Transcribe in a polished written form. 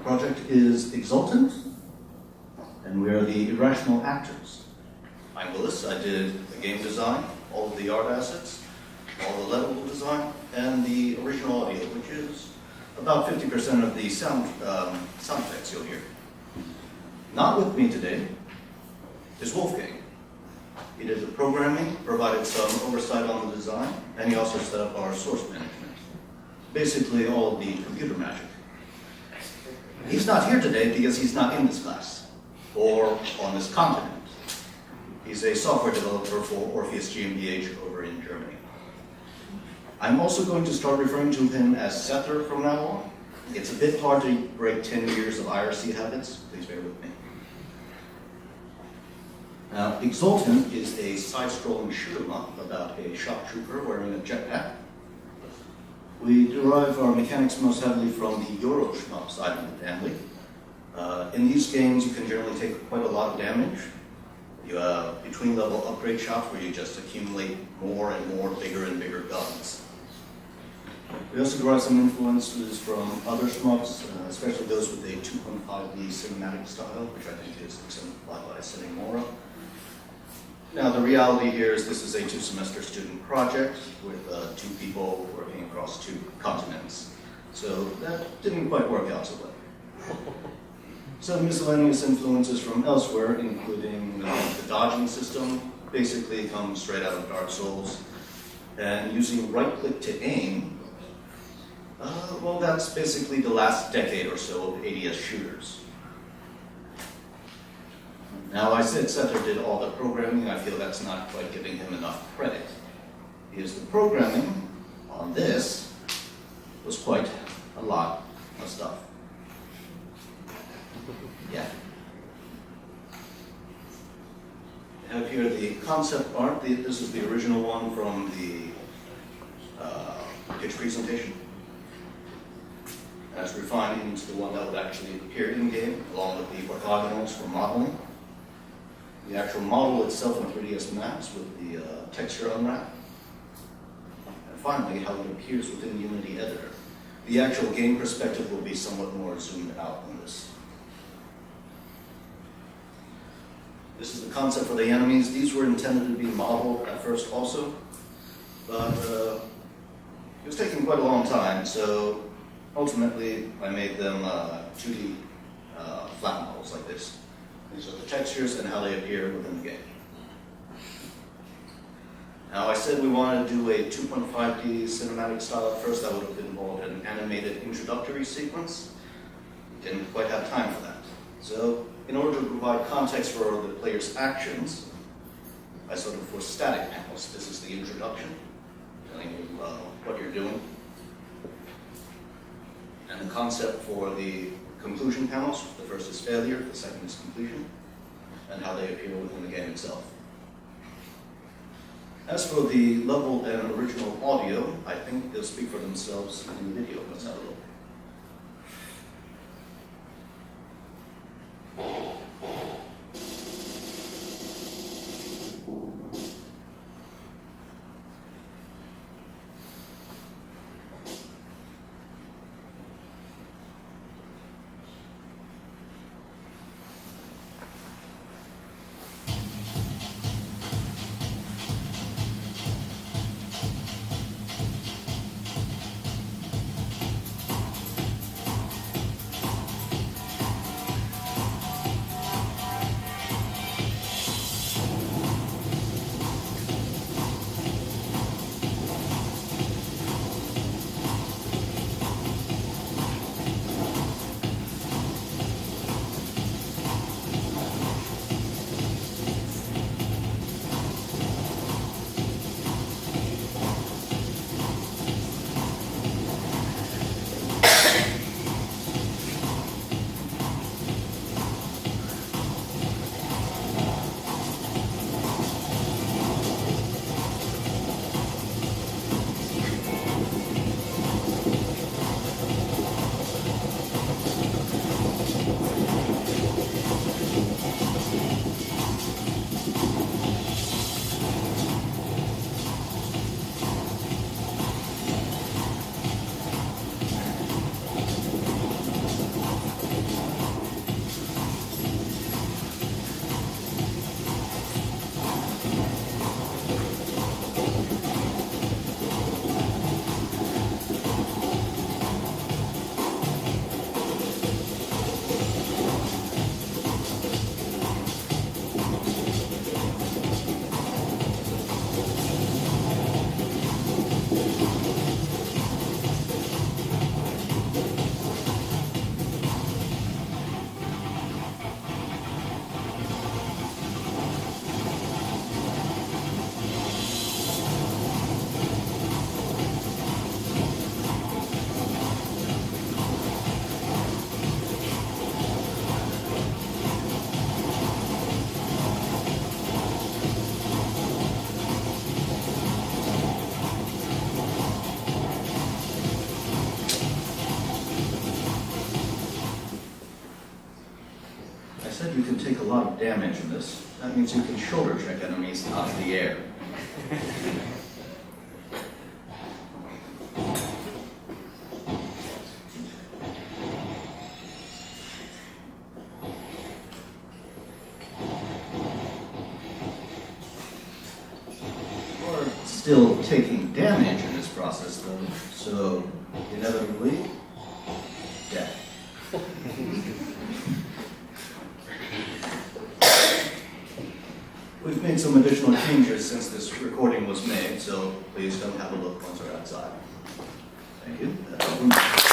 project is Exultant, and we are the irrational actors. I'm Willis. I did the game design, all of the art assets, all the level design, and the original audio, which is about 50% of the sound effects you'll hear. Not with me today is Wolfgang. He did the programming, provided some oversight on the design, and he also set up our source management. Basically all of the computer magic. He's not here today because he's not in this class, or on this continent. He's a software developer for Orpheus GmbH over in Germany. I'm also going to start referring to him as Sether from now on. It's a bit hard to break 10 years of IRC habits. Please bear with me. Now, Exultant is a side-scrolling shoot 'em up about a shock trooper wearing a jetpack. We derive our mechanics most heavily from the Euro shmup side of the family. In these games, you can generally take quite a lot of damage. You have between-level upgrade shots where you just accumulate more and more bigger and bigger guns. We also derive some influences from other shmups, especially those with a 2.5D cinematic style, which I think is exemplified by Cinemora. Now, the reality here is this is a 2-semester student project with 2 people working across 2 continents. So that didn't quite work out so well. Some miscellaneous influences from elsewhere, including the dodging system, basically comes straight out of Dark Souls. And using right-click to aim, well, that's basically the last decade or so of ADS shooters. Now, I said Sether did all the programming. I feel that's not quite giving him enough credit. Because the programming on this was quite a lot of stuff. Yeah. I have here the concept art. This is the original one from the pitch presentation. That's refined into the one that would actually appear in-game, along with the orthogonals for modeling. The actual model itself in 3ds Max with the texture unwrap. And finally, how it appears within Unity Editor. The actual game perspective will be somewhat more zoomed out on this. This is the concept for the enemies. These were intended to be modeled at first also, but it was taking quite a long time, so ultimately I made them 2D flat models like this. These are the textures and how they appear within the game. Now, I said we wanted to do a 2.5D cinematic style at first. That would have involved an animated introductory sequence. We didn't quite have time for that. So, in order to provide context for the player's actions, I sort of for static panels. This is the introduction, telling you what you're doing. And the concept for the conclusion panels, the first is failure, the second is completion, and how they appear within the game itself. As for the level and original audio, I think they'll speak for themselves in the video. Let's have a look. said you can take a lot of damage in this. That means you can shoulder check enemies out of the air. Or still taking damage in this process, though, so inevitably, death. We've made some additional changes since this recording was made, so please come have a look once we're outside. Thank you.